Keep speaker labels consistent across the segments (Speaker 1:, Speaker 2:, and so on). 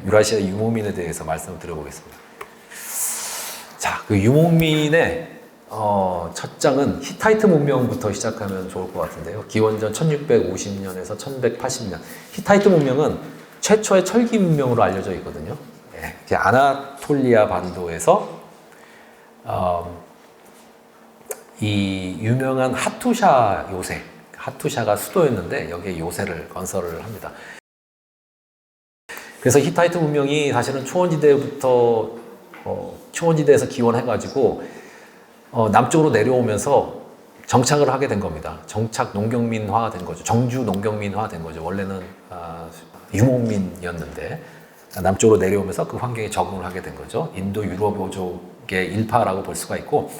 Speaker 1: 유라시아 유목민에 대해서 말씀을 드려보겠습니다. 자, 그 유목민의 첫 장은 히타이트 문명부터 시작하면 좋을 것 같은데요. 기원전 1650년에서 1180년. 히타이트 문명은 최초의 철기 문명으로 알려져 있거든요. 네, 아나톨리아 반도에서 이 유명한 하투샤 요새, 하투샤가 수도였는데 여기에 요새를 건설을 합니다. 그래서 히타이트 문명이 사실은 초원지대부터 초원지대에서 기원해가지고 남쪽으로 내려오면서 정착을 하게 된 겁니다. 정착 농경민화 된 거죠. 정주 농경민화 된 거죠. 원래는 유목민이었는데 남쪽으로 내려오면서 그 환경에 적응을 하게 된 거죠. 인도 유럽어족의 일파라고 볼 수가 있고,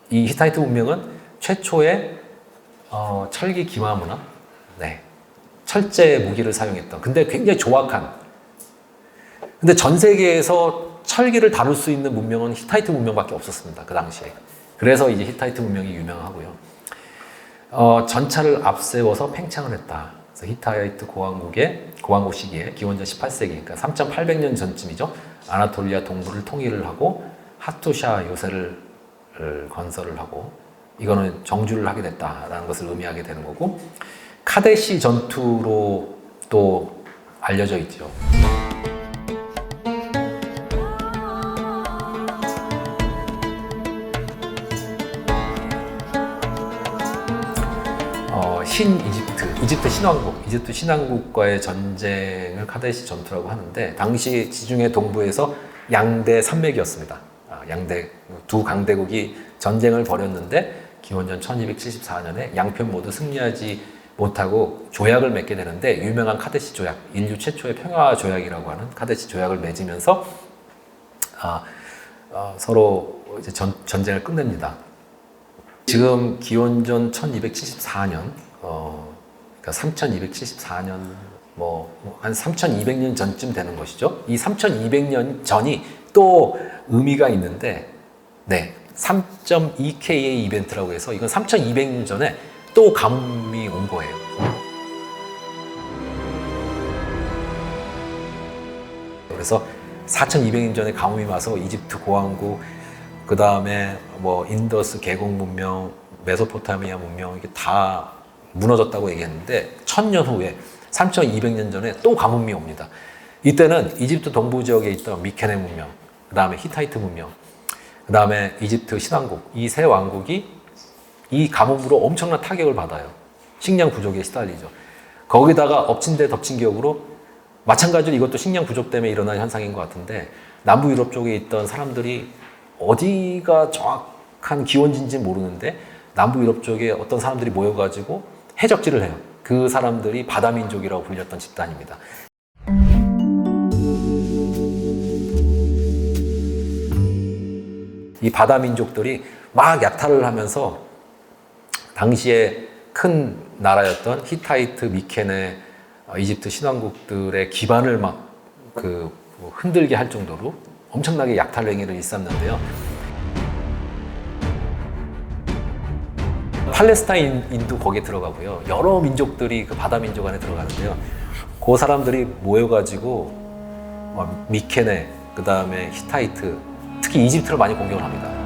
Speaker 1: 이 히타이트 문명은 최초의 철기 기마 문화, 네, 철제 무기를 사용했던, 근데 굉장히 조악한, 근데 전 세계에서 철기를 다룰 수 있는 문명은 히타이트 문명밖에 없었습니다. 그 당시에. 그래서 이제 히타이트 문명이 유명하고요. 전차를 앞세워서 팽창을 했다. 그래서 히타이트 고왕국 시기에 기원전 18세기, 그러니까 3,800년 전쯤이죠. 아나톨리아 동부를 통일을 하고 하투샤 요새를 건설을 하고, 이거는 정주를 하게 됐다라는 것을 의미하게 되는 거고, 카데시 전투로 또 알려져 있죠. 이집트 신왕국과의 전쟁을 카데시 전투라고 하는데, 당시 지중해 동부에서 양대 산맥이었습니다. 양대 두 강대국이 전쟁을 벌였는데 기원전 1274년에 양편 모두 승리하지 못하고 조약을 맺게 되는데, 유명한 카데시 조약, 인류 최초의 평화 조약이라고 하는 카데시 조약을 맺으면서 서로 이제 전쟁을 끝냅니다. 지금 기원전 1274년, 그러니까 3274년, 한 3200년 전쯤 되는 것이죠. 이 3200년 전이 또 의미가 있는데, 네, 3.2K의 이벤트라고 해서, 이건 3200년 전에 또 가뭄이 온 거예요. 그래서 4200년 전에 가뭄이 와서 이집트 고왕국, 그 다음에 인더스 계곡 문명, 메소포타미아 문명, 이게 다 무너졌다고 얘기했는데, 1000년 후에 3200년 전에 또 가뭄이 옵니다. 이때는 이집트 동부 지역에 있던 미케네 문명, 그 다음에 히타이트 문명, 그 다음에 이집트 신왕국, 이 세 왕국이 이 가뭄으로 엄청난 타격을 받아요. 식량 부족에 시달리죠. 거기다가 엎친 데 덮친 격으로, 마찬가지로 이것도 식량 부족 때문에 일어난 현상인 것 같은데, 남부 유럽 쪽에 있던 사람들이 어디가 정확한 기원지인지 모르는데 남부 유럽 쪽에 어떤 사람들이 모여가지고 해적질을 해요. 그 사람들이 바다민족이라고 불렸던 집단입니다. 이 바다민족들이 막 약탈을 하면서 당시에 큰 나라였던 히타이트, 미케네, 이집트 신왕국들의 기반을 막 흔들게 할 정도로 엄청나게 약탈 행위를 일삼는데요. 팔레스타인인도 거기에 들어가고요. 여러 민족들이 그 바다 민족 안에 들어가는데요. 그 사람들이 모여가지고 미케네, 그 다음에 히타이트, 특히 이집트를 많이 공격을 합니다.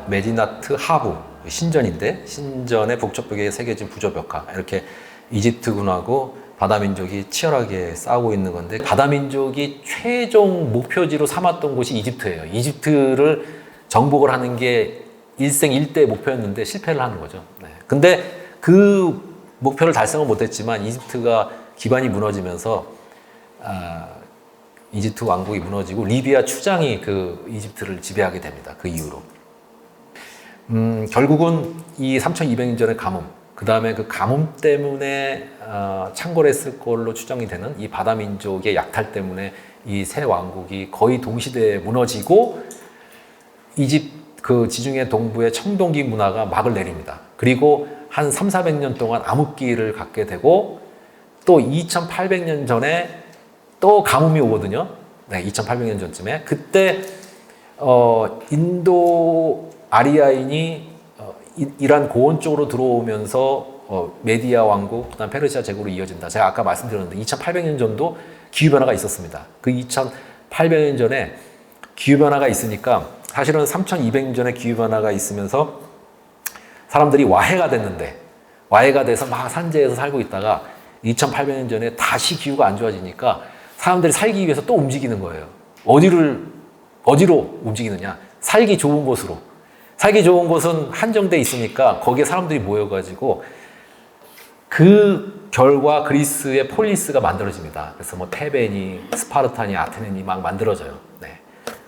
Speaker 1: 메디나트 하부, 신전인데, 신전의 북쪽벽에 새겨진 부조벽화, 이렇게 이집트군하고 바다민족이 치열하게 싸우고 있는 건데, 바다민족이 최종 목표지로 삼았던 곳이 이집트예요. 이집트를 정복을 하는 게 일생일대의 목표였는데 실패를 하는 거죠. 네. 근데 그 목표를 달성을 못했지만 이집트가 기반이 무너지면서 이집트 왕국이 무너지고 리비아 추장이 그 이집트를 지배하게 됩니다. 그 이후로. 결국은 이 3200년 전의 가뭄, 그 다음에 그 가뭄 때문에 창궐했을 걸로 추정이 되는 이 바다민족의 약탈 때문에 이 세 왕국이 거의 동시대에 무너지고, 그 지중해 동부의 청동기 문화가 막을 내립니다. 그리고 한 300~400년 동안 암흑기를 갖게 되고, 또 2800년 전에 또 가뭄이 오거든요. 네, 2800년 전쯤에 그때 인도 아리아인이 이란 고원 쪽으로 들어오면서 메디아 왕국, 그다음 페르시아 제국으로 이어진다. 제가 아까 말씀드렸는데 2800년 전도 기후 변화가 있었습니다. 그 2800년 전에 기후 변화가 있으니까 사실은 3200년 전에 기후 변화가 있으면서 사람들이 와해가 됐는데 와해가 돼서 막 산지에서 살고 있다가 2800년 전에 다시 기후가 안 좋아지니까 사람들이 살기 위해서 또 움직이는 거예요. 어디로 움직이느냐? 살기 좋은 곳으로. 살기 좋은 곳은 한정돼 있으니까 거기에 사람들이 모여가지고 그 결과 그리스의 폴리스가 만들어집니다. 그래서 뭐 테베니, 스파르타니, 아테네니 막 만들어져요. 네.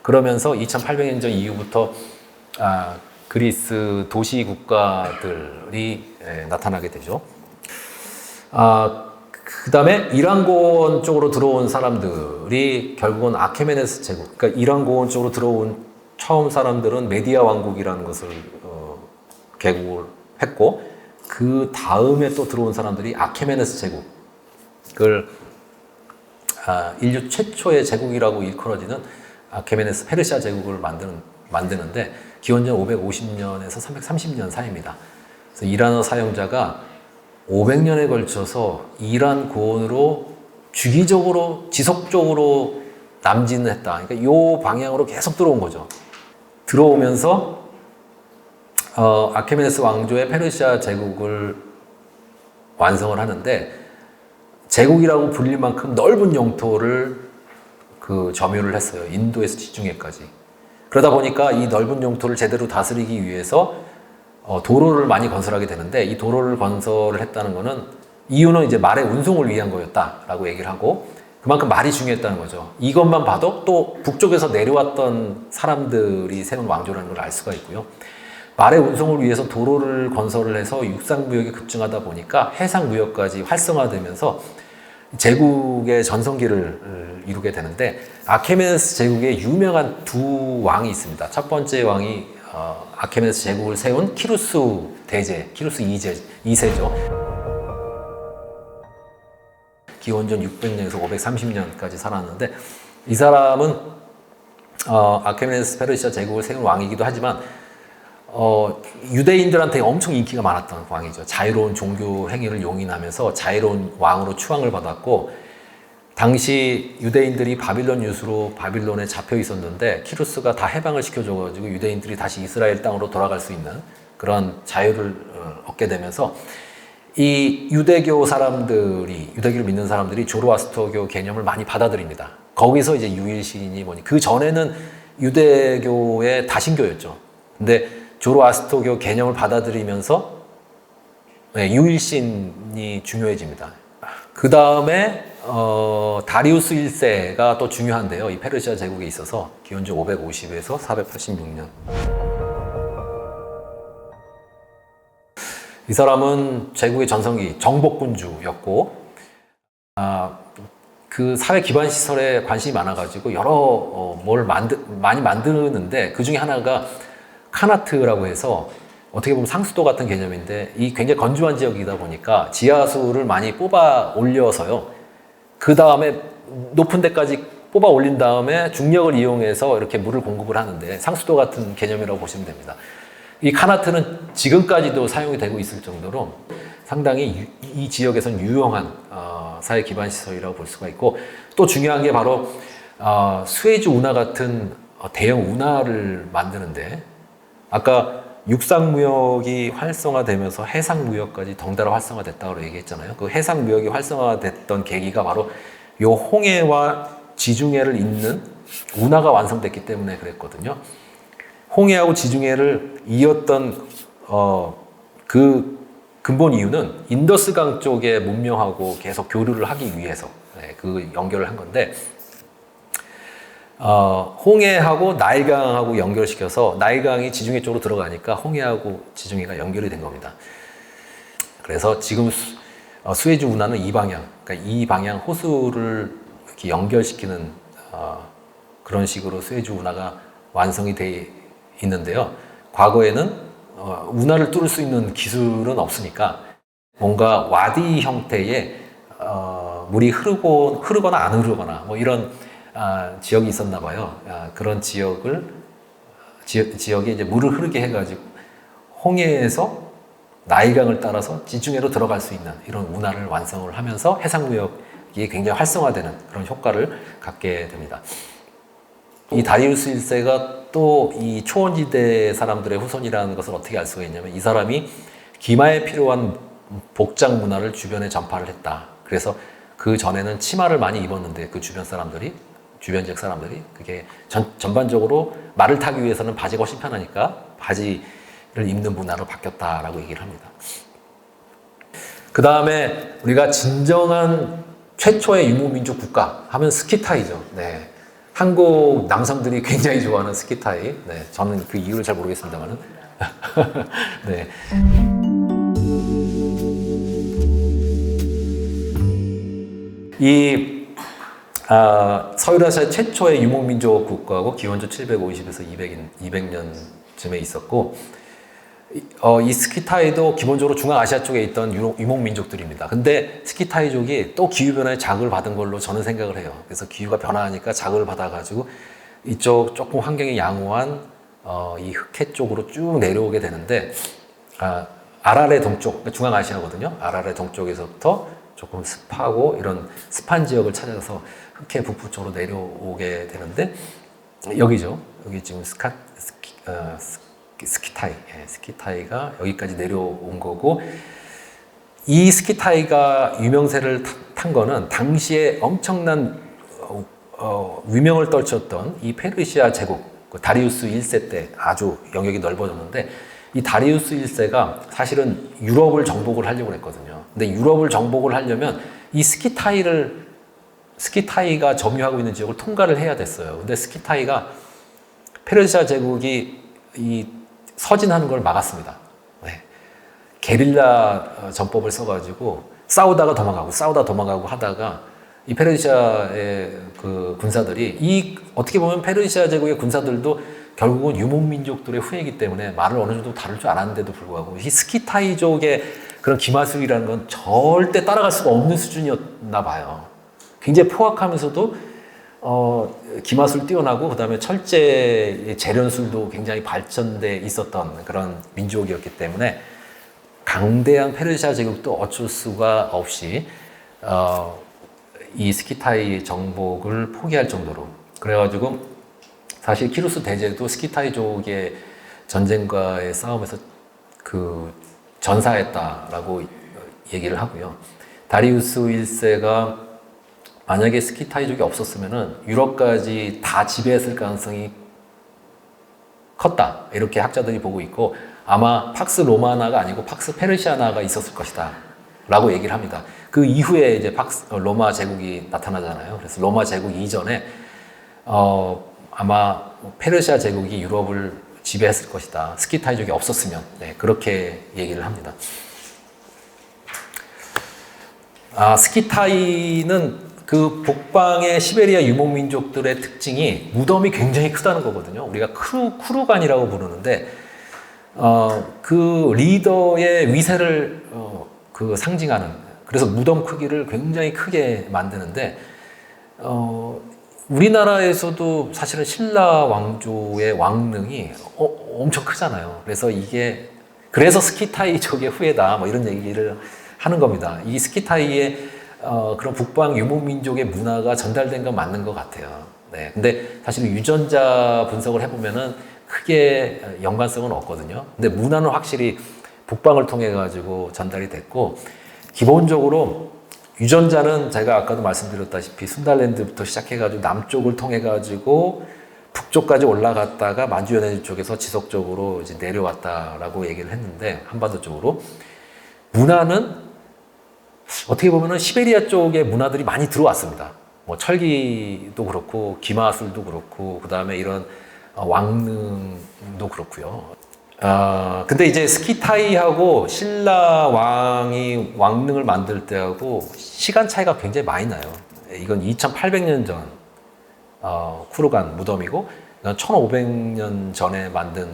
Speaker 1: 그러면서 2800년 전 이후부터 그리스 도시 국가들이 나타나게 되죠. 그 다음에 이란고원 쪽으로 들어온 사람들이 결국은 아케메네스 제국, 그러니까 이란고원 쪽으로 들어온 처음 사람들은 메디아 왕국이라는 것을 개국을 했고, 그 다음에 또 들어온 사람들이 아케메네스 제국을 인류 최초의 제국이라고 일컬어지는 아케메네스 페르시아 제국을 만드는데 기원전 550년에서 330년 사이입니다. 그래서 이란어 사용자가 500년에 걸쳐서 이란 고원으로 주기적으로 지속적으로 남진을 했다. 그러니까 이 방향으로 계속 들어온 거죠. 들어오면서 아케메네스 왕조의 페르시아 제국을 완성을 하는데 제국이라고 불릴 만큼 넓은 영토를 점유를 했어요. 인도에서 지중해까지. 그러다 보니까 이 넓은 영토를 제대로 다스리기 위해서 도로를 많이 건설하게 되는데 이 도로를 건설을 했다는 거는 이유는 이제 말의 운송을 위한 거였다라고 얘기를 하고 그만큼 말이 중요했다는 거죠. 이것만 봐도 또 북쪽에서 내려왔던 사람들이 세운 왕조라는 걸 알 수가 있고요. 말의 운송을 위해서 도로를 건설을 해서 육상 무역이 급증하다 보니까 해상 무역까지 활성화되면서 제국의 전성기를 이루게 되는데 아케메네스 제국에 유명한 두 왕이 있습니다. 첫 번째 왕이 아케메네스 제국을 세운 키루스 대제, 키루스 2세죠. 기원전 600년에서 530년까지 살았는데 이 사람은 아케메네스 페르시아 제국을 세운 왕이기도 하지만 유대인들한테 엄청 인기가 많았던 왕이죠. 자유로운 종교 행위를 용인하면서 자유로운 왕으로 추앙을 받았고 당시 유대인들이 바빌론 유수로 바빌론에 잡혀 있었는데 키루스가 다 해방을 시켜줘가지고 유대인들이 다시 이스라엘 땅으로 돌아갈 수 있는 그런 자유를 얻게 되면서 이 유대교를 믿는 사람들이 조로아스터교 개념을 많이 받아들입니다. 거기서 이제 유일신이 뭐니 그 전에는 유대교의 다신교였죠. 근데 조로아스터교 개념을 받아들이면서 유일신이 중요해집니다. 그 다음에 다리우스 1세가 또 중요한데요. 이 페르시아 제국에 있어서 기원전 550에서 486년. 이 사람은 제국의 전성기 정복군주였고 그 사회 기반 시설에 관심이 많아가지고 여러 많이 만드는데 그 중에 하나가 카나트라고 해서 어떻게 보면 상수도 같은 개념인데 이 굉장히 건조한 지역이다 보니까 지하수를 많이 뽑아 올려서요. 그 다음에 높은 데까지 뽑아 올린 다음에 중력을 이용해서 이렇게 물을 공급을 하는데 상수도 같은 개념이라고 보시면 됩니다. 이 카나트는 지금까지도 사용이 되고 있을 정도로 상당히 이 지역에서는 유용한 사회 기반 시설이라고 볼 수가 있고 또 중요한 게 바로 수에즈 운하 같은 대형 운하를 만드는데 아까 육상무역이 활성화되면서 해상무역까지 덩달아 활성화됐다고 얘기했잖아요. 그 해상무역이 활성화됐던 계기가 바로 이 홍해와 지중해를 잇는 운하가 완성됐기 때문에 그랬거든요. 홍해하고 지중해를 이었던 그 근본 이유는 인더스강 쪽의 문명하고 계속 교류를 하기 위해서 그 연결을 한 건데 홍해하고 나일강하고 연결시켜서 나일강이 지중해 쪽으로 들어가니까 홍해하고 지중해가 연결이 된 겁니다. 그래서 지금 수에즈 운하는 이 방향, 그러니까 이 방향 호수를 이렇게 연결시키는 그런 식으로 수에즈 운하가 완성이 돼 있는데요. 과거에는 운하를 뚫을 수 있는 기술은 없으니까 뭔가 와디 형태의 물이 흐르거나 안 흐르거나 뭐 이런 지역이 있었나 봐요. 그런 지역에 이제 물을 흐르게 해가지고 홍해에서 나일강을 따라서 지중해로 들어갈 수 있는 이런 운하를 완성을 하면서 해상무역이 굉장히 활성화되는 그런 효과를 갖게 됩니다. 이 다리우스 1세가 또 이 초원지대 사람들의 후손이라는 것을 어떻게 알 수가 있냐면 이 사람이 기마에 필요한 복장 문화를 주변에 전파를 했다. 그래서 그 전에는 치마를 많이 입었는데 그 주변 지역 사람들이 그게 전반적으로 말을 타기 위해서는 바지가 훨씬 편하니까 바지를 입는 문화로 바뀌었다라고 얘기를 합니다. 그 다음에 우리가 진정한 최초의 유목민족 국가 하면 스키타이죠. 네. 한국 남성들이 굉장히 좋아하는 스키타이. 네. 저는 그 이유를 잘 모르겠습니다만은. 네. 이 서유라시아 최초의 유목민족 국가고 기원전 750에서 200년쯤에 있었고 이 스키타이도 기본적으로 중앙아시아 쪽에 있던 유목민족들입니다. 근데 스키타이족이 또 기후변화에 자극을 받은 걸로 저는 생각을 해요. 그래서 기후가 변화하니까 자극을 받아가지고 이쪽 조금 환경이 양호한 이 흑해 쪽으로 쭉 내려오게 되는데 아라레 동쪽, 그러니까 중앙아시아거든요. 아라레 동쪽에서부터 조금 습하고 이런 습한 지역을 찾아서 흑해 북부 쪽으로 내려오게 되는데 여기죠. 여기 지금 스키타이가 여기까지 내려온 거고 이 스키타이가 유명세를 탄 거는 당시에 엄청난 위명을 떨쳤던 이 페르시아 제국 다리우스 1세 때 아주 영역이 넓어졌는데 이 다리우스 1세가 사실은 유럽을 정복을 하려고 했거든요. 근데 유럽을 정복을 하려면 이 스키타이가 점유하고 있는 지역을 통과를 해야 됐어요. 근데 스키타이가 페르시아 제국이 이 서진하는 걸 막았습니다. 네. 게릴라 전법을 써가지고 싸우다가 도망가고 하다가 이 페르시아의 그 군사들이 어떻게 보면 페르시아 제국의 군사들도 결국은 유목민족들의 후예이기 때문에 말을 어느 정도 다룰 줄 알았는데도 불구하고 이 스키타이족의 그런 기마술이라는 건 절대 따라갈 수가 없는 수준이었나 봐요. 굉장히 포악하면서도 기마술 뛰어나고 그다음에 철제 재련술도 굉장히 발전돼 있었던 그런 민족이었기 때문에 강대한 페르시아 제국도 어쩔 수가 없이 이 스키타이 정복을 포기할 정도로 그래가지고 사실 키루스 대제도 스키타이족의 전쟁과의 싸움에서 그 전사했다라고 얘기를 하고요. 다리우스 1세가 만약에 스키타이족이 없었으면은 유럽까지 다 지배했을 가능성이 컸다. 이렇게 학자들이 보고 있고 아마 팍스 로마나가 아니고 팍스 페르시아나가 있었을 것이다. 라고 얘기를 합니다. 그 이후에 이제 로마 제국이 나타나잖아요. 그래서 로마 제국 이전에 아마 페르시아 제국이 유럽을 지배했을 것이다. 스키타이족이 없었으면. 네, 그렇게 얘기를 합니다. 스키타이는 그 북방의 시베리아 유목민족들의 특징이 무덤이 굉장히 크다는 거거든요. 우리가 쿠르간이라고 부르는데 그 리더의 위세를 그 상징하는 그래서 무덤 크기를 굉장히 크게 만드는데 우리나라에서도 사실은 신라 왕조의 왕릉이 엄청 크잖아요. 그래서 스키타이족의 후예다 뭐 이런 얘기를 하는 겁니다. 이 스키타이의 그런 북방 유목민족의 문화가 전달된 건 맞는 것 같아요. 네. 근데 사실 유전자 분석을 해보면은 크게 연관성은 없거든요. 근데 문화는 확실히 북방을 통해 가지고 전달이 됐고, 기본적으로 유전자는 제가 아까도 말씀드렸다시피 순달랜드부터 시작해가지고 남쪽을 통해가지고 북쪽까지 올라갔다가 만주연해주 쪽에서 지속적으로 이제 내려왔다라고 얘기를 했는데, 한반도 쪽으로. 문화는 어떻게 보면은 시베리아 쪽의 문화들이 많이 들어왔습니다. 뭐 철기도 그렇고 기마술도 그렇고 그 다음에 이런 왕릉도 그렇고요. 근데 이제 스키타이하고 신라 왕이 왕릉을 만들 때하고 시간 차이가 굉장히 많이 나요. 이건 2800년 전 쿠르간 무덤이고, 이건 1500년 전에 만든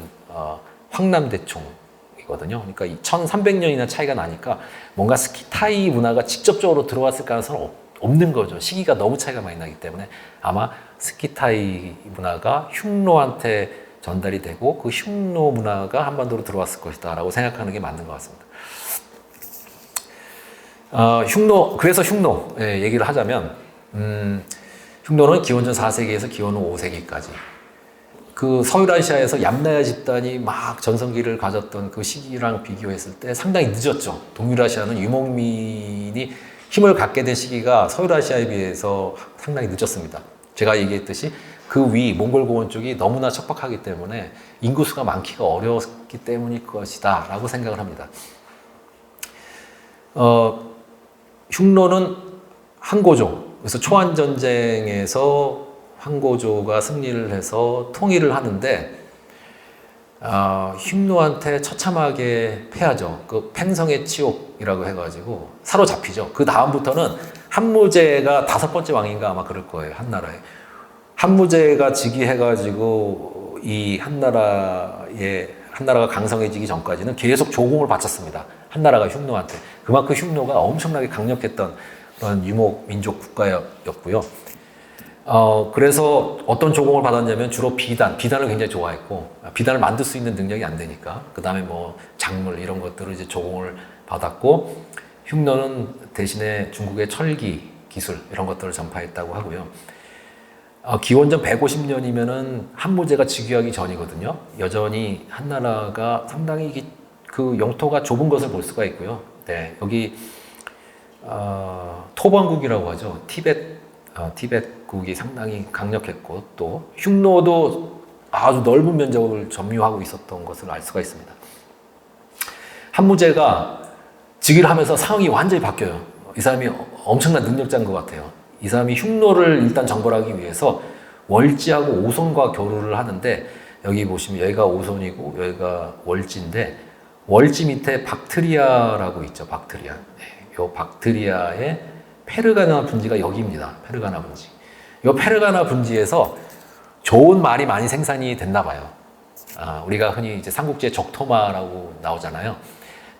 Speaker 1: 황남대총이거든요. 그러니까 1300년이나 차이가 나니까 뭔가 스키타이 문화가 직접적으로 들어왔을 가능성은 없는 거죠. 시기가 너무 차이가 많이 나기 때문에 아마 스키타이 문화가 흉노한테 전달이 되고 그 흉노 문화가 한반도로 들어왔을 것이다 라고 생각하는 게 맞는 것 같습니다. 그래서 흉노 얘기를 하자면 흉노는 기원전 4세기에서 기원후 5세기까지 그 서유라시아에서 얌나야 집단이 막 전성기를 가졌던 그 시기랑 비교했을 때 상당히 늦었죠. 동유라시아는 유목민이 힘을 갖게 된 시기가 서유라시아에 비해서 상당히 늦었습니다. 제가 얘기했듯이 그 위 몽골 고원 쪽이 너무나 척박하기 때문에 인구수가 많기가 어려웠기 때문일 것이다 라고 생각을 합니다. 흉노는 항고조, 그래서 초안전쟁에서 항고조가 승리를 해서 통일을 하는데 흉노한테 처참하게 패하죠. 그 팽성의 치욕이라고 해가지고 사로잡히죠. 그 다음부터는 한무제가 5번째 왕인가 아마 그럴 거예요. 한나라에. 한무제가 즉위해가지고 이 한나라가 강성해지기 전까지는 계속 조공을 바쳤습니다. 한나라가 흉노한테. 그만큼 흉노가 엄청나게 강력했던 그런 유목 민족 국가였고요. 그래서 어떤 조공을 받았냐면 주로 비단을 굉장히 좋아했고, 비단을 만들 수 있는 능력이 안 되니까, 그 다음에 뭐 작물 이런 것들을 이제 조공을 받았고, 흉노는 대신에 중국의 철기 기술 이런 것들을 전파했다고 하고요. 기원전 150년이면은 한무제가 즉위하기 전이거든요. 여전히 한나라가 상당히 그 영토가 좁은 것을 볼 수가 있고요. 네, 여기 토번국이라고 하죠. 티벳국이 상당히 강력했고 또 흉노도 아주 넓은 면적을 점유하고 있었던 것을 알 수가 있습니다. 한무제가 즉위를 하면서 상황이 완전히 바뀌어요. 이 사람이 엄청난 능력자인 것 같아요. 이 사람이 흉노를 일단 정벌하기 위해서 월지하고 오손과 교류를 하는데 여기 보시면 여기가 오손이고 여기가 월지인데 월지 밑에 박트리아라고 있죠. 박트리아. 네, 이 박트리아의 페르가나 분지가 여기입니다. 페르가나 분지. 이 페르가나 분지에서 좋은 말이 많이 생산이 됐나 봐요. 우리가 흔히 이제 삼국지에 적토마라고 나오잖아요.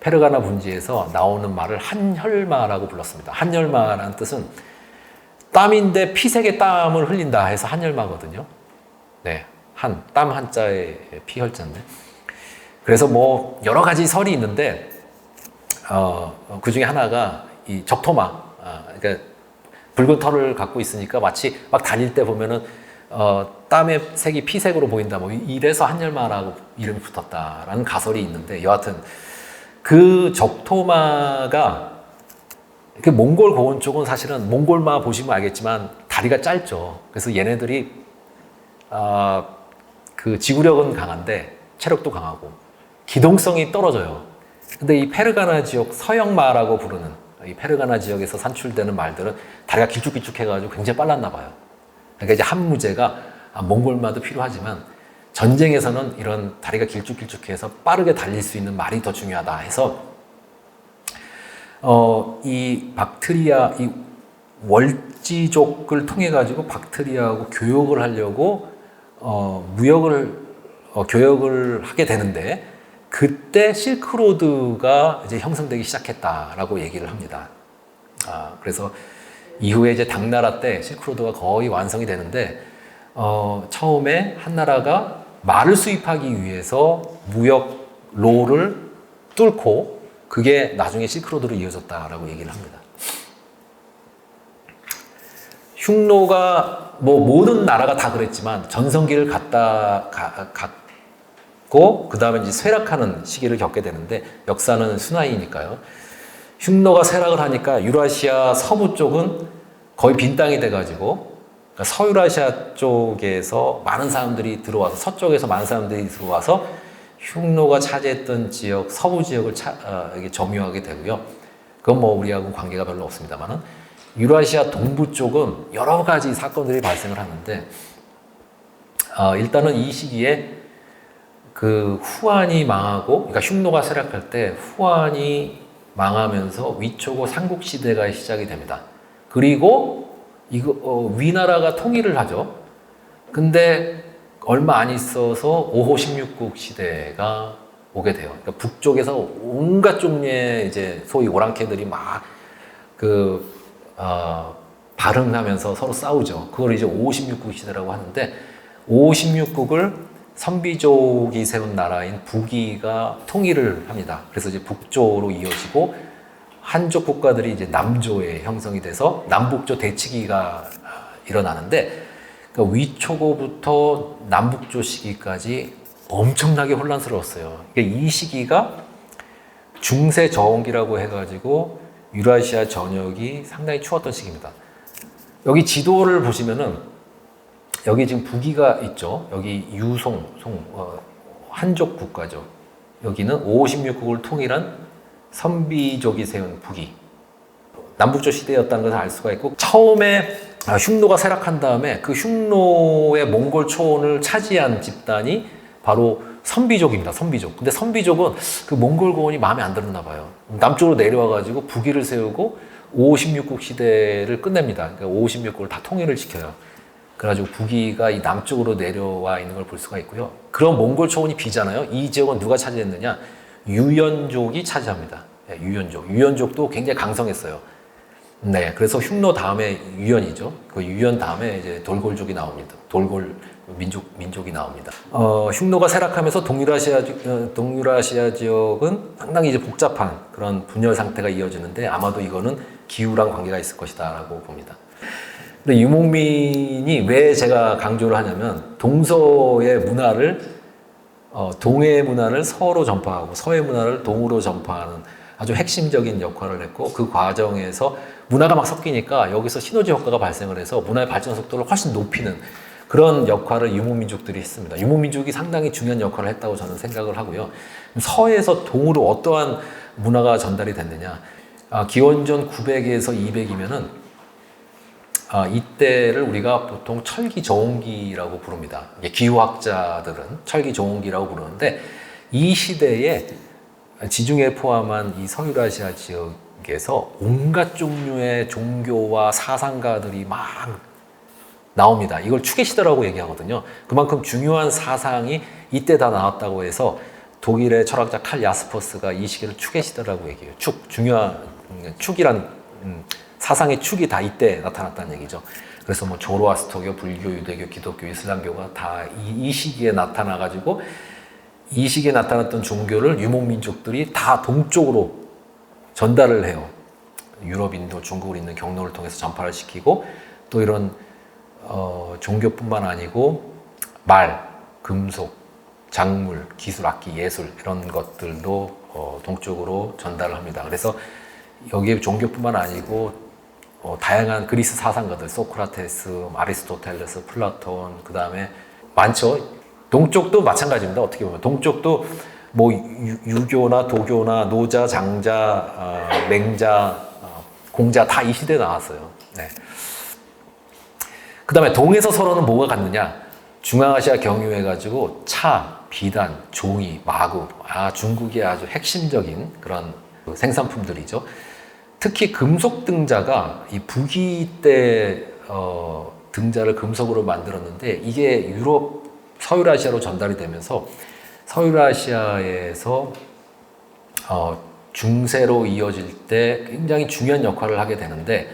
Speaker 1: 페르가나 분지에서 나오는 말을 한혈마라고 불렀습니다. 한혈마라는 뜻은 땀인데 피색의 땀을 흘린다 해서 한혈마거든요. 네, 땀 한자에 피혈자인데. 그래서 뭐 여러 가지 설이 있는데 그 중에 하나가 이 적토마, 그러니까 붉은 털을 갖고 있으니까 마치 막 다닐 때 보면은 땀의 색이 피색으로 보인다. 뭐 이래서 한혈마라고 이름이 붙었다라는 가설이 있는데 여하튼 그 적토마가 그 몽골 고원 쪽은 사실은 몽골마 보시면 알겠지만 다리가 짧죠. 그래서 얘네들이 그 지구력은 강한데 체력도 강하고 기동성이 떨어져요. 근데 이 페르가나 지역 서역마라고 부르는 이 페르가나 지역에서 산출되는 말들은 다리가 길쭉길쭉해가지고 굉장히 빨랐나 봐요. 그러니까 이제 한무제가 몽골마도 필요하지만 전쟁에서는 이런 다리가 길쭉길쭉해서 빠르게 달릴 수 있는 말이 더 중요하다 해서 이 박트리아, 이 월지족을 통해 가지고 박트리아하고 교역을 하려고 교역을 하게 되는데 그때 실크로드가 이제 형성되기 시작했다라고 얘기를 합니다. 그래서 이후에 이제 당나라 때 실크로드가 거의 완성이 되는데 처음에 한나라가 말을 수입하기 위해서 무역로를 뚫고 그게 나중에 실크로드로 이어졌다라고 얘기를 합니다. 흉노가 뭐 모든 나라가 다 그랬지만 전성기를 갖고 그 다음에 이제 쇠락하는 시기를 겪게 되는데 역사는 순화이니까요. 흉노가 쇠락을 하니까 유라시아 서부 쪽은 거의 빈 땅이 돼가지고 그러니까 서유라시아 쪽에서 많은 사람들이 들어와서 서쪽에서 많은 사람들이 들어와서 흉노가 차지했던 지역, 서부 지역을 점유하게 되고요. 그건 뭐 우리하고 관계가 별로 없습니다만은 유라시아 동부 쪽은 여러 가지 사건들이 발생을 하는데 일단은 이 시기에 그 후한이 망하고, 그러니까 흉노가 쇠락할 때 후한이 망하면서 위초고 삼국시대가 시작이 됩니다. 그리고 위나라가 통일을 하죠. 근데 얼마 안 있어서 5호 16국 시대가 오게 돼요. 그러니까 북쪽에서 온갖 종류의 이제 소위 오랑캐들이 막 발흥하면서 서로 싸우죠. 그걸 이제 556국 시대라고 하는데 556국을 선비족이 세운 나라인 북이가 통일을 합니다. 그래서 이제 북조로 이어지고 한족 국가들이 이제 남조에 형성이 돼서 남북조 대치기가 일어나는데 그러니까 위초고부터 남북조 시기까지 엄청나게 혼란스러웠어요. 그러니까 이 시기가 중세 저온기라고 해가지고 유라시아 전역이 상당히 추웠던 시기입니다. 여기 지도를 보시면은 여기 지금 북이가 있죠. 여기 한족 국가죠. 여기는 556국을 통일한 선비족이 세운 북이. 남북조 시대였다는 것을 알 수가 있고 처음에 흉노가 쇠락한 다음에 그 흉노의 몽골 초원을 차지한 집단이 바로 선비족입니다. 선비족. 근데 선비족은 그 몽골 고원이 마음에 안 들었나 봐요. 남쪽으로 내려와가지고 북이를 세우고 556국 시대를 끝냅니다. 그러니까 556국을 다 통일을 시켜요. 그래가지고 북이가 이 남쪽으로 내려와 있는 걸 볼 수가 있고요. 그런 몽골 초원이 비잖아요. 이 지역은 누가 차지했느냐? 유연족이 차지합니다. 네, 유연족. 유연족도 굉장히 강성했어요. 네, 그래서 흉노 다음에 유연이죠. 그 유연 다음에 이제 돌골족이 나옵니다. 돌골 민족이 나옵니다. 흉노가 쇠락하면서 동유라시아 지역은 상당히 이제 복잡한 그런 분열 상태가 이어지는데 아마도 이거는 기후랑 관계가 있을 것이다라고 봅니다. 근데 유목민이 왜 제가 강조를 하냐면 동서의 문화를 동해의 문화를 서로 전파하고 서의 문화를 동으로 전파하는 아주 핵심적인 역할을 했고 그 과정에서 문화가 막 섞이니까 여기서 시너지 효과가 발생을 해서 문화의 발전 속도를 훨씬 높이는 그런 역할을 유목민족들이 했습니다. 유목민족이 상당히 중요한 역할을 했다고 저는 생각을 하고요. 서에서 동으로 어떠한 문화가 전달이 됐느냐. 기원전 900에서 200이면은 이때를 우리가 보통 철기 저온기라고 부릅니다. 기후학자들은 철기 저온기라고 부르는데 이 시대에 지중해 포함한 이 서유라시아 지역에서 온갖 종류의 종교와 사상가들이 막 나옵니다. 이걸 축의 시대라고 얘기하거든요. 그만큼 중요한 사상이 이때 다 나왔다고 해서 독일의 철학자 칼 야스퍼스가 이 시기를 축의 시대라고 얘기해요. 중요한 축이란 사상의 축이 다 이때 나타났다는 얘기죠. 그래서 뭐 조로아스터교, 불교, 유대교, 기독교, 이슬람교가 다 이 시기에 나타나가지고 이 시기에 나타났던 종교를 유목민족들이 다 동쪽으로 전달을 해요. 유럽, 인도, 중국을 있는 경로를 통해서 전파를 시키고 또 이런 종교뿐만 아니고 말, 금속, 작물, 기술, 악기, 예술 이런 것들도 동쪽으로 전달을 합니다. 그래서 여기에 종교뿐만 아니고 다양한 그리스 사상가들, 소크라테스, 아리스토텔레스, 플라톤, 그 다음에 많죠. 동쪽도 마찬가지입니다. 어떻게 보면 동쪽도 뭐 유교나 도교나 노자, 장자, 맹자, 공자 다 이 시대에 나왔어요. 네. 그 다음에 동에서 서로는 뭐가 같느냐? 중앙아시아 경유해가지고 차, 비단, 종이, 마구, 중국의 아주 핵심적인 그런 생산품들이죠. 특히 금속 등자가 이 북이 때 등자를 금속으로 만들었는데 이게 유럽, 서유라시아로 전달이 되면서 서유라시아에서 중세로 이어질 때 굉장히 중요한 역할을 하게 되는데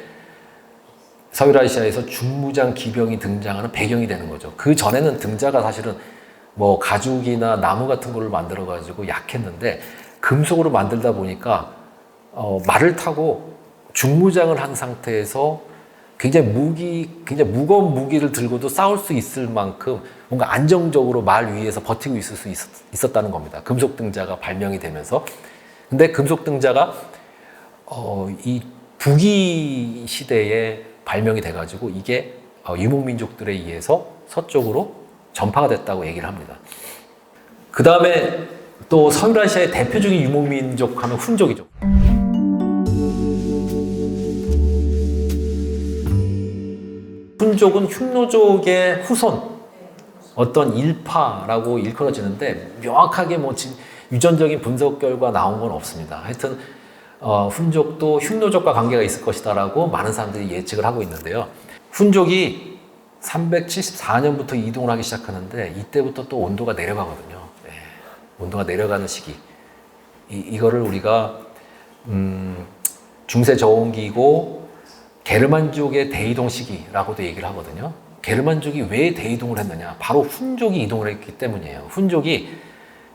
Speaker 1: 서유라시아에서 중무장 기병이 등장하는 배경이 되는 거죠. 그 전에는 등자가 사실은 뭐 가죽이나 나무 같은 걸로 만들어 가지고 약했는데 금속으로 만들다 보니까 말을 타고 중무장을 한 상태에서 굉장히 무거운 무기를 들고도 싸울 수 있을 만큼 뭔가 안정적으로 말 위에서 버티고 있을 수 있었다는 겁니다. 금속 등자가 발명이 되면서. 근데 금속 등자가 이 북이 시대에 발명이 돼가지고 이게 유목민족들에 의해서 서쪽으로 전파가 됐다고 얘기를 합니다. 그 다음에 또 서유라시아의 대표적인 유목민족 하면 훈족이죠. 훈족은 흉노족의 후손, 어떤 일파라고 일컬어지는데 명확하게 뭐 유전적인 분석 결과 나온 건 없습니다. 하여튼 훈족도 흉노족과 관계가 있을 것이다라고 많은 사람들이 예측을 하고 있는데요. 훈족이 374년부터 이동을 하기 시작하는데 이때부터 또 온도가 내려가거든요. 네, 온도가 내려가는 시기. 이거를 우리가 중세 저온기고 게르만족의 대이동 시기라고도 얘기를 하거든요. 게르만족이 왜 대이동을 했느냐? 바로 훈족이 이동을 했기 때문이에요. 훈족이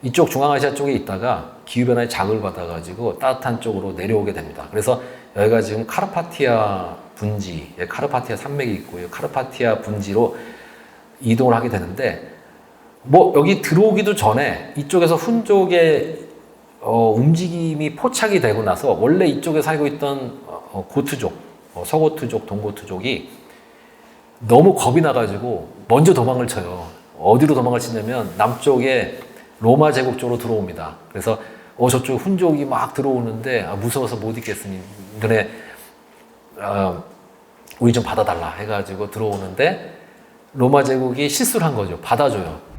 Speaker 1: 이쪽 중앙아시아 쪽에 있다가 기후변화에 자극을 받아가지고 따뜻한 쪽으로 내려오게 됩니다. 그래서 여기가 지금 카르파티아 분지, 카르파티아 산맥이 있고요. 카르파티아 분지로 이동을 하게 되는데, 뭐 여기 들어오기도 전에 이쪽에서 훈족의 움직임이 포착이 되고 나서 원래 이쪽에 살고 있던 고트족, 서고트족, 동고트족이 너무 겁이 나가지고 먼저 도망을 쳐요. 어디로 도망을 치냐면 남쪽에 로마 제국 쪽으로 들어옵니다. 그래서 저쪽 훈족이 막 들어오는데 무서워서 못 있겠으니 너네 우리 좀 받아달라 해가지고 들어오는데 로마 제국이 실수를 한 거죠. 받아줘요.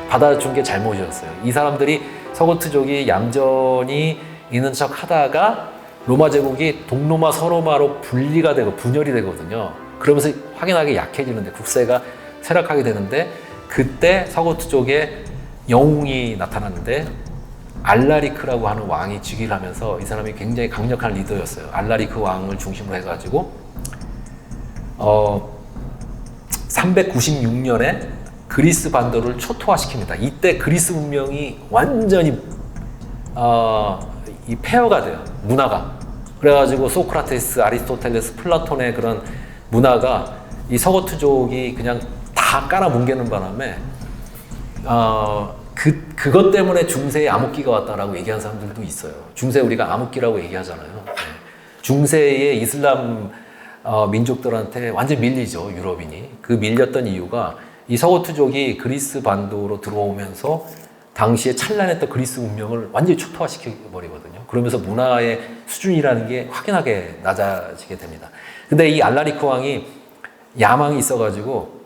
Speaker 1: 받아준 게 잘못이었어요. 이 사람들이 서고트족이 얌전히 있는 척 하다가 로마 제국이 동로마, 서로마로 분리가 되고 분열이 되거든요. 그러면서 확연하게 약해지는데 국세가 쇠락하게 되는데 그때 서고트족에 영웅이 나타났는데 알라리크라고 하는 왕이 즉위를 하면서 이 사람이 굉장히 강력한 리더였어요. 알라리크 왕을 중심으로 해가지고 396년에 그리스 반도를 초토화시킵니다. 이때 그리스 문명이 완전히 이 폐허가 돼요. 문화가. 그래가지고 소크라테스, 아리스토텔레스, 플라톤의 그런 문화가 이 서고트족이 그냥 다 깔아뭉개는 바람에 그것 때문에 중세에 암흑기가 왔다라고 얘기하는 사람들도 있어요. 중세 우리가 암흑기라고 얘기하잖아요. 중세의 이슬람 민족들한테 완전 밀리죠, 유럽인이. 그 밀렸던 이유가 이 서고트족이 그리스 반도로 들어오면서 당시에 찬란했던 그리스 문명을 완전히 초토화시켜버리거든요. 그러면서 문화의 수준이라는 게 확연하게 낮아지게 됩니다. 근데 이 알라리크 왕이 야망이 있어가지고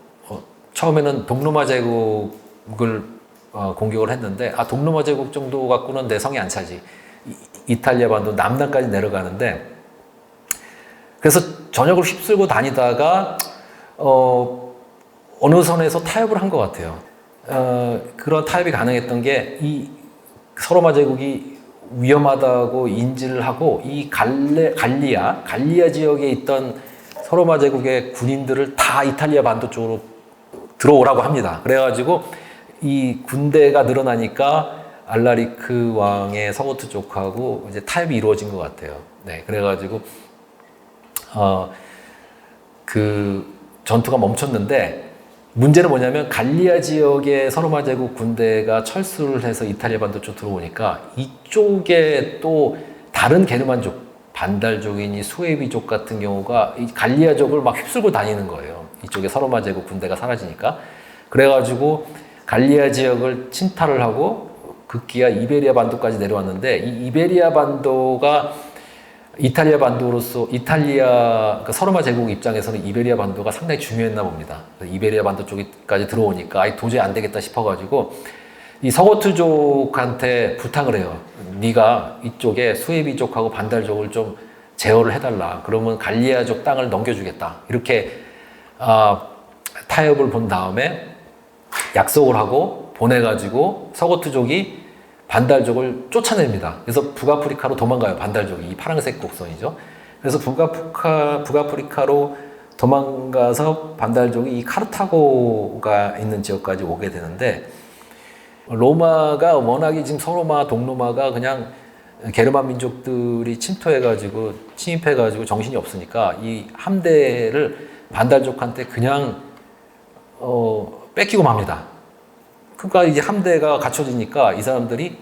Speaker 1: 처음에는 동로마 제국을 공격을 했는데 동로마 제국 정도 갖고는 내 성이 안 차지. 이탈리아 반도 남단까지 내려가는데 그래서 전역을 휩쓸고 다니다가 어느 선에서 타협을 한 것 같아요. 그런 타협이 가능했던 게 이 서로마 제국이 위험하다고 인지를 하고 이 갈리아 지역에 있던 서로마 제국의 군인들을 다 이탈리아 반도 쪽으로 들어오라고 합니다. 그래가지고 이 군대가 늘어나니까 알라리크 왕의 서고트 쪽하고 이제 타협이 이루어진 것 같아요. 네, 그래가지고 그 전투가 멈췄는데 문제는 뭐냐면 갈리아 지역의 서로마 제국 군대가 철수를 해서 이탈리아 반도 쪽 들어오니까 이쪽에 또 다른 게르만족, 반달족이니 수에비족 같은 경우가 이 갈리아족을 막 휩쓸고 다니는 거예요. 이쪽에 서로마 제국 군대가 사라지니까. 그래가지고 갈리아 지역을 침탈을 하고 급기야 이베리아 반도까지 내려왔는데 이 이베리아 반도가 이탈리아 반도로서 그러니까 서로마 제국 입장에서는 이베리아 반도가 상당히 중요했나 봅니다. 이베리아 반도 쪽까지 들어오니까 도저히 안 되겠다 싶어가지고 이 서고트족한테 부탁을 해요. 네가 이쪽에 수에비족하고 반달족을 좀 제어를 해달라. 그러면 갈리아족 땅을 넘겨주겠다. 이렇게 타협을 본 다음에 약속을 하고 보내가지고 서고트족이 반달족을 쫓아냅니다. 그래서 북아프리카로 도망가요. 반달족이. 이 파란색 곡선이죠. 그래서 북아프리카로 도망가서 반달족이 이 카르타고가 있는 지역까지 오게 되는데 로마가 워낙에 지금 서로마, 동로마가 그냥 게르만 민족들이 침입해가지고 정신이 없으니까 이 함대를 반달족한테 그냥 뺏기고 맙니다. 그러니까 이제 함대가 갖춰지니까 이 사람들이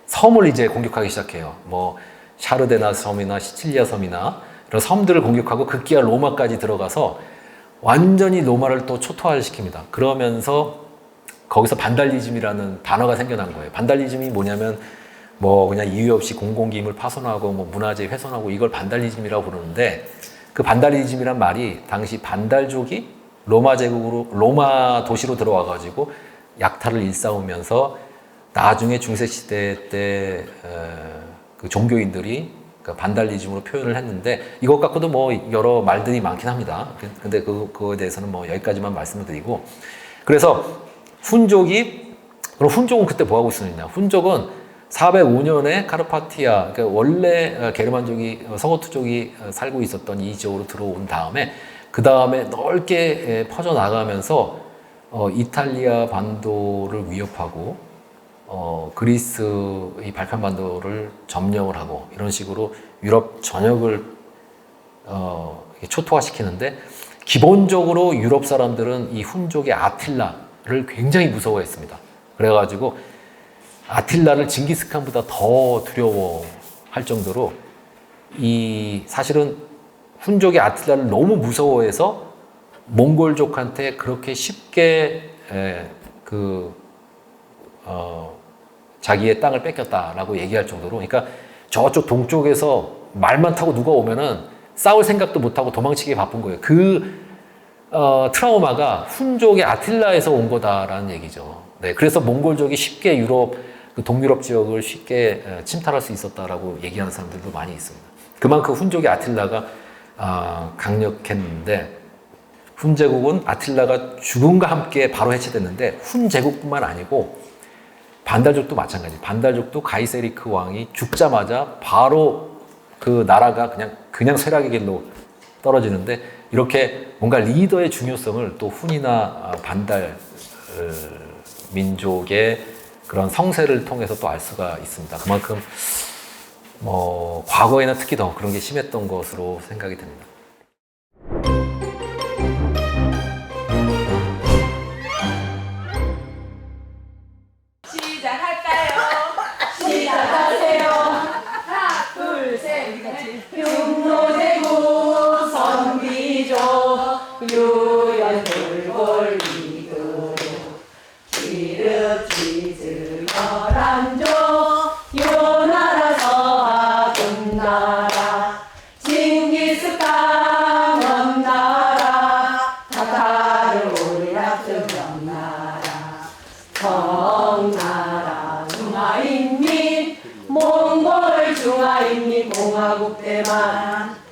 Speaker 1: 섬을 이제 공격하기 시작해요. 뭐 샤르데나 섬이나 시칠리아 섬이나 이런 섬들을 공격하고 급기야 로마까지 들어가서 완전히 로마를 또 초토화를 시킵니다. 그러면서 거기서 반달리즘이라는 단어가 생겨난 거예요. 반달리즘이 뭐냐면 뭐 그냥 이유 없이 공공기임을 파손하고 뭐 문화재 훼손하고 이걸 반달리즘이라고 부르는데 그 반달리즘이란 말이 당시 반달족이 로마 도시로 들어와가지고 약탈을 일삼으면서 나중에 중세시대 때 그 종교인들이 반달리즘으로 표현을 했는데 이것 갖고도 뭐 여러 말들이 많긴 합니다. 근데 그거에 대해서는 뭐 여기까지만 말씀을 드리고 그래서 훈족이 그럼 훈족은 그때 뭐 하고 있었느냐? 훈족은 405년에 카르파티아, 그러니까 원래 게르만족이 서고트족이 살고 있었던 이 지역으로 들어온 다음에 그 다음에 넓게 퍼져 나가면서 이탈리아 반도를 위협하고 그리스 이 발칸 반도를 점령을 하고 이런 식으로 유럽 전역을 초토화시키는데 기본적으로 유럽 사람들은 이 훈족의 아틸라를 굉장히 무서워했습니다. 그래가지고 아틸라를 징기스칸보다 더 두려워할 정도로 이 사실은 훈족의 아틸라를 너무 무서워해서 몽골족한테 그렇게 쉽게 자기의 땅을 뺏겼다라고 얘기할 정도로, 그러니까 저쪽 동쪽에서 말만 타고 누가 오면은 싸울 생각도 못하고 도망치기 바쁜 거예요. 트라우마가 훈족의 아틸라에서 온 거다라는 얘기죠. 네, 그래서 몽골족이 쉽게 유럽, 동유럽 지역을 쉽게 침탈할 수 있었다라고 얘기하는 사람들도 많이 있습니다. 그만큼 훈족의 아틸라가 강력했는데, 훈 제국은 아틸라가 죽음과 함께 바로 해체됐는데, 훈 제국뿐만 아니고 반달족도 마찬가지. 반달족도 가이세리크 왕이 죽자마자 바로 그 나라가 그냥 쇠락의 길로 떨어지는데, 이렇게 뭔가 리더의 중요성을 또 훈이나 반달 민족의 그런 성세를 통해서 또 알 수가 있습니다. 그만큼 과거에는 특히 더 그런 게 심했던 것으로 생각이 됩니다.
Speaker 2: 시작할까요? 시작하세요. 하나, 둘, 셋. 흉노제국 선비조 유연 돌골 이도 기르지즈 열한조 요나라 서하군나라 징기스칸 원나라 타타르 오르락스 명나라 청나라 중화인민 몽골 중화인민공화국 대만